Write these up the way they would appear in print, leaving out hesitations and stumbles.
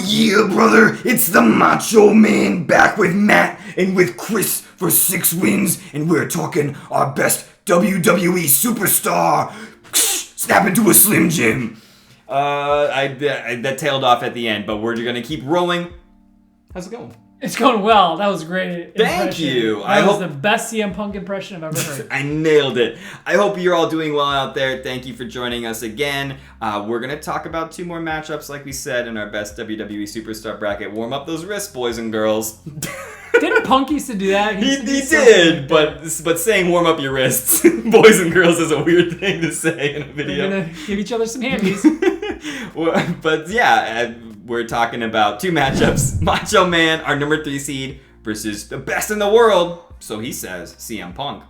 yeah, brother, it's the Macho Man back with Matt and with Chris for 6 wins, and we're talking our best WWE superstar. Snap into a Slim Jim. That tailed off at the end, but we're gonna keep rolling. How's it going? It's going well. That was a great impression. Thank you. That was the best CM Punk impression I've ever heard. I nailed it. I hope you're all doing well out there. Thank you for joining us again. We're going to talk about 2 more matchups, like we said, in our best WWE Superstar bracket. Warm up those wrists, boys and girls. Didn't Punk used to do that? He did, but saying warm up your wrists, boys and girls, is a weird thing to say in a video. We're going to give each other some hammies. But yeah, we're talking about 2 matchups. Macho Man, our number 3 seed, versus the best in the world, so he says, CM Punk.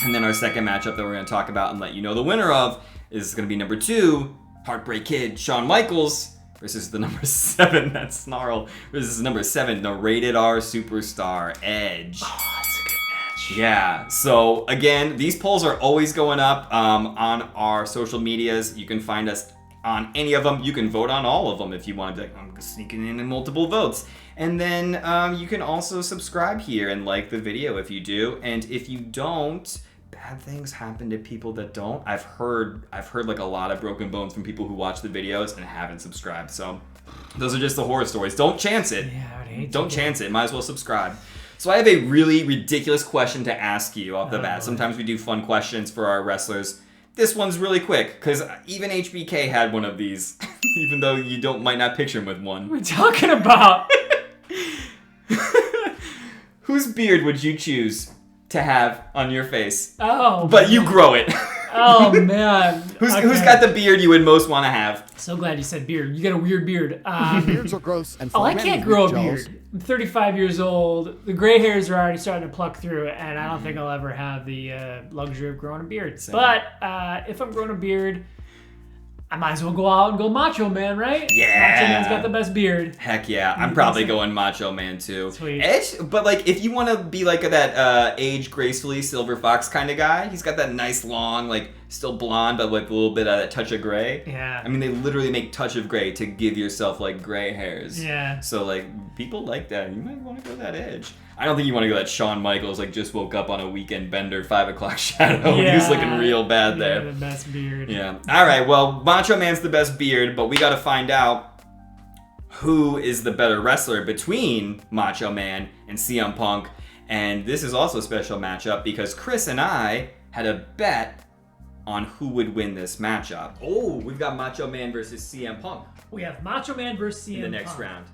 And then our second matchup that we're going to talk about and let you know the winner of is going to be number 2, Heartbreak Kid, Shawn Michaels, versus the number 7, that's Snarl, versus number 7, the Rated R Superstar, Edge. Oh, that's a good match. Yeah, so again, these polls are always going up on our social medias. You can find us on any of them. You can vote on all of them if you want to be like, I'm sneaking in multiple votes. And then you can also subscribe here and like the video if you do. And if you don't, bad things happen to people that don't. I've heard like a lot of broken bones from people who watch the videos and haven't subscribed. So those are just the horror stories. Don't chance it. Yeah, I would hate Don't to chance it. Might as well subscribe. So I have a really ridiculous question to ask you off the bat. Sometimes we do fun questions for our wrestlers. This one's really quick, because even HBK had one of these, even though you might not picture him with one. What are we talking about? Whose beard would you choose to have on your face? Oh, but you grow it. Oh, man. Who's got the beard you would most want to have? So glad you said beard. You got a weird beard. Beards are gross. And I can't grow a beard. I'm 35 years old. The gray hairs are already starting to pluck through, and I don't think I'll ever have the luxury of growing a beard. Same. But if I'm growing a beard, I might as well go out and go Macho Man, right? Yeah. Macho Man's got the best beard. Heck yeah. I'm probably going Macho Man too. Sweet. Edge, but like if you want to be like that age gracefully Silver Fox kind of guy, he's got that nice long, like still blonde, but with a little bit of that touch of gray. Yeah. I mean, they literally make touch of gray to give yourself like gray hairs. Yeah. So like people like that. You might want to go that Edge. I don't think you want to go that Shawn Michaels, like just woke up on a weekend bender, 5 o'clock shadow. Yeah. He was looking real bad there. Yeah, the best beard. Yeah. All right. Well, Macho Man's the best beard, but we got to find out who is the better wrestler between Macho Man and CM Punk. And this is also a special matchup because Chris and I had a bet on who would win this matchup. Oh, we've got Macho Man versus CM Punk We have Macho Man versus CM Punk. in the next round.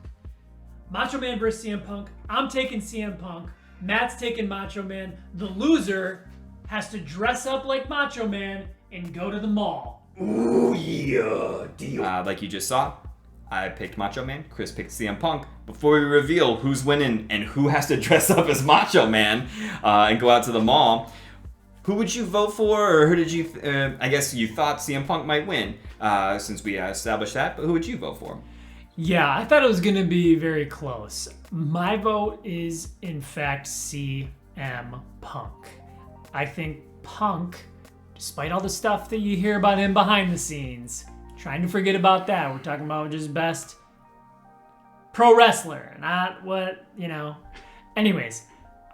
Macho Man versus CM Punk. I'm taking CM Punk. Matt's taking Macho Man. The loser has to dress up like Macho Man and go to the mall. Ooh, yeah, deal. Like you just saw, I picked Macho Man. Chris picked CM Punk. Before we reveal who's winning and who has to dress up as Macho Man and go out to the mall, who would you vote for, or who did you? I guess you thought CM Punk might win, since we established that. But who would you vote for? Yeah, I thought it was going to be very close. My vote is, in fact, CM Punk. I think Punk, despite all the stuff that you hear about him behind the scenes, trying to forget about that. We're talking about just best pro wrestler, not what, Anyways,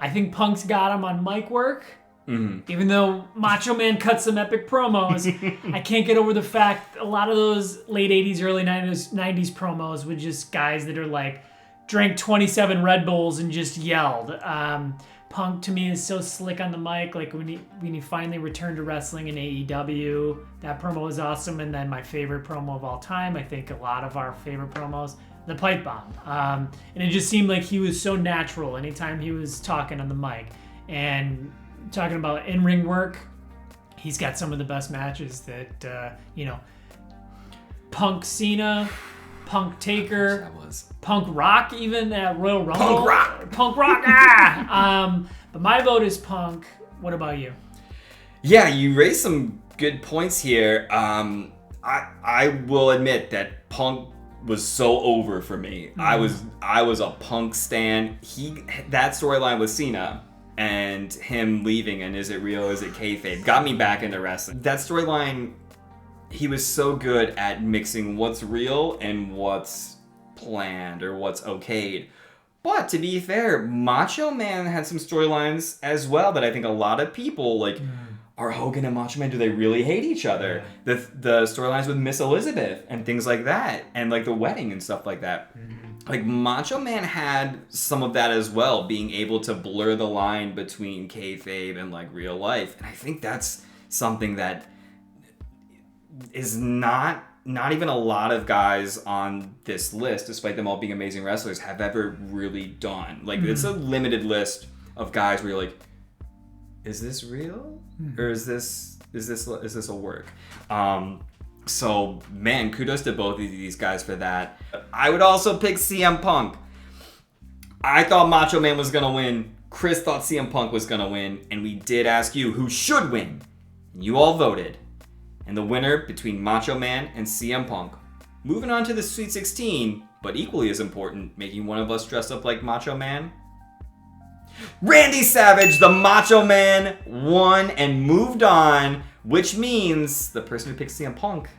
I think Punk's got him on mic work. Mm-hmm. Even though Macho Man cuts some epic promos, I can't get over the fact a lot of those late 80s, early 90s promos with just guys that are like, drank 27 Red Bulls and just yelled. Punk to me is so slick on the mic. Like when he finally returned to wrestling in AEW, that promo was awesome. And then my favorite promo of all time, I think a lot of our favorite promos, the pipe bomb. And it just seemed like he was so natural anytime he was talking on the mic. And talking about in-ring work, he's got some of the best matches that, Punk Cena, Punk Taker, That was Punk Rock even at Royal Rumble. Punk Rock! Punk Rock, But my vote is Punk. What about you? Yeah, you raised some good points here. I will admit that Punk was so over for me. Mm-hmm. I was a Punk stan. That storyline with Cena and him leaving and is it real, is it kayfabe, got me back into wrestling. That storyline, he was so good at mixing what's real and what's planned or what's okayed. But to be fair, Macho Man had some storylines as well that I think a lot of people like. Are Hogan and Macho Man, do they really hate each other? Yeah. The storylines with Miss Elizabeth and things like that, and like the wedding and stuff like that. Like Macho Man had some of that as well, being able to blur the line between kayfabe and like real life. And I think that's something that is not even a lot of guys on this list, despite them all being amazing wrestlers, have ever really done. Like it's a limited list of guys where you're like, is this real? Or is this a work? So man, kudos to both of these guys for that. I would also pick CM Punk. I thought Macho Man was gonna win. Chris thought CM Punk was gonna win, and we did ask you who should win. You all voted. And the winner between Macho Man and CM Punk. Moving on to the Sweet 16, but equally as important, making one of us dress up like Macho Man. Randy Savage, the Macho Man, won and moved on, which means the person who picks CM Punk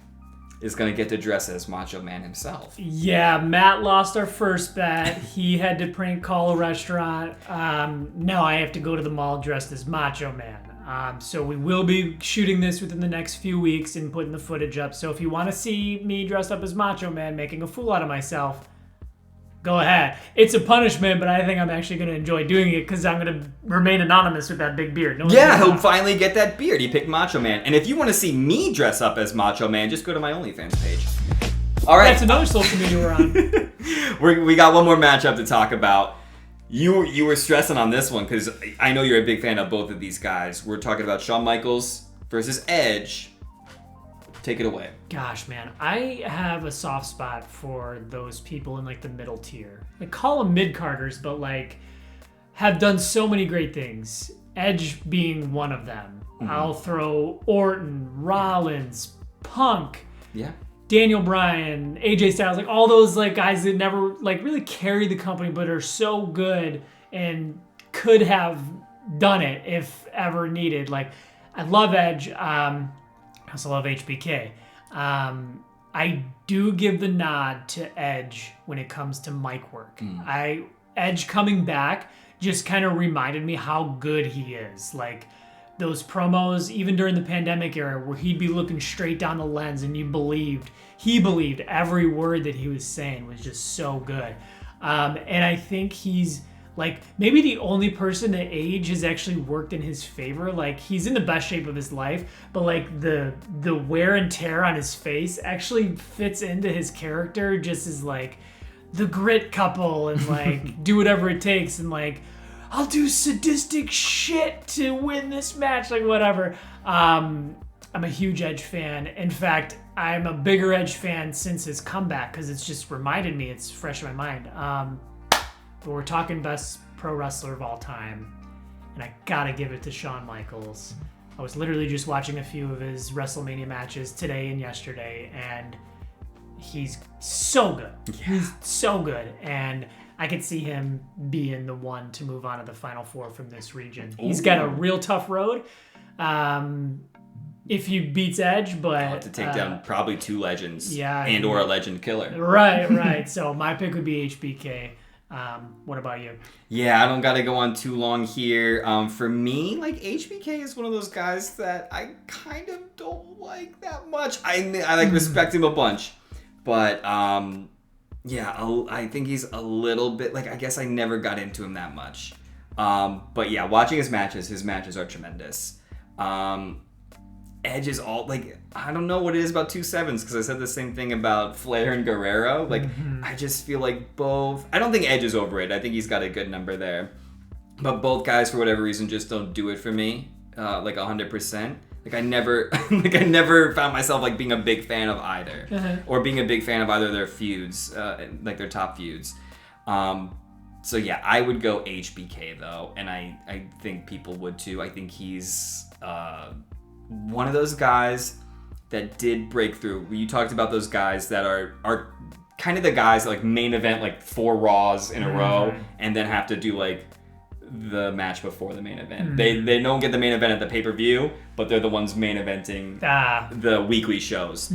is going to get to dress as Macho Man himself. Yeah, Matt lost our first bet. He had to prank call a restaurant. Now I have to go to the mall dressed as Macho Man. So we will be shooting this within the next few weeks and putting the footage up. So if you want to see me dressed up as Macho Man making a fool out of myself, go ahead. It's a punishment, but I think I'm actually going to enjoy doing it because I'm going to remain anonymous with that big beard. He'll finally get that beard. He picked Macho Man. And if you want to see me dress up as Macho Man, just go to my OnlyFans page. All right. That's another social media we're on. We got one more matchup to talk about. You were stressing on this one because I know you're a big fan of both of these guys. We're talking about Shawn Michaels versus Edge. Take it away. Gosh, man, I have a soft spot for those people in like the middle tier. I call them mid-carders, but like have done so many great things. Edge being one of them. I'll throw Orton, Rollins, Punk, Daniel Bryan, AJ Styles, like all those like guys that never like really carry the company, but are so good and could have done it if ever needed. Like I love Edge. I also love HBK. I do give the nod to Edge when it comes to mic work. Edge coming back just kind of reminded me how good he is. Like those promos, even during the pandemic era, where he'd be looking straight down the lens and he believed every word that he was saying was just so good. And I think he's like maybe the only person that age has actually worked in his favor. Like he's in the best shape of his life, but like the wear and tear on his face actually fits into his character just as like the grit couple and like do whatever it takes and like I'll do sadistic shit to win this match, like whatever. I'm a huge Edge fan. In fact, I'm a bigger Edge fan since his comeback because it's just reminded me, it's fresh in my mind. But we're talking best pro wrestler of all time, and I gotta give it to Shawn Michaels. I was literally just watching a few of his WrestleMania matches today and yesterday, and he's so good. Yeah. He's so good, and I could see him being the one to move on to the Final Four from this region. He's got a real tough road if he beats Edge, but I'll have to take down probably two legends, and or a legend killer. Right. So my pick would be HBK. What about you? Yeah, I don't got to go on too long here. For me, like HBK is one of those guys that I kind of don't like that much. I like respect him a bunch, but I think he's a little bit like I guess I never got into him that much. But yeah, watching his matches are tremendous. Edge is all like I don't know what it is about 2-7s because I said the same thing about Flair and Guerrero. Like I just feel like both. I don't think Edge is overrated. I think he's got a good number there, but both guys for whatever reason just don't do it for me. Like 100%. Like I never found myself like being a big fan of either, or being a big fan of either of their feuds, like their top feuds. So yeah, I would go HBK though, and I think people would too. I think he's one of those guys that did break through. You talked about those guys that are kind of the guys that like main event like 4 Raws in a row and then have to do like the match before the main event. They don't get the main event at the pay-per-view, but they're the ones main eventing the weekly shows.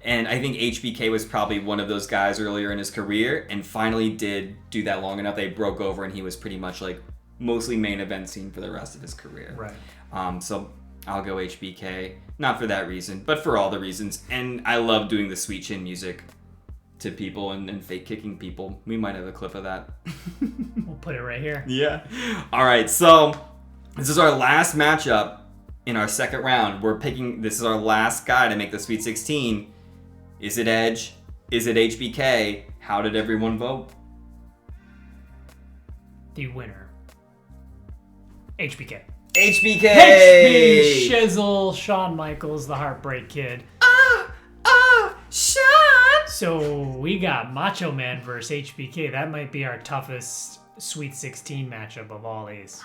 And I think HBK was probably one of those guys earlier in his career and finally did do that long enough. They broke over and he was pretty much like mostly main event scene for the rest of his career. Right. So I'll go HBK. Not for that reason, but for all the reasons. And I love doing the sweet chin music to people and fake kicking people. We might have a clip of that. We'll put it right here. Yeah. All right. So this is our last matchup in our second round. This is our last guy to make the Sweet 16. Is it Edge? Is it HBK? How did everyone vote? The winner. HBK. HBK! HB Shizzle, Shawn Michaels, the Heartbreak Kid. Shawn! So we got Macho Man versus HBK. That might be our toughest Sweet 16 matchup of all these.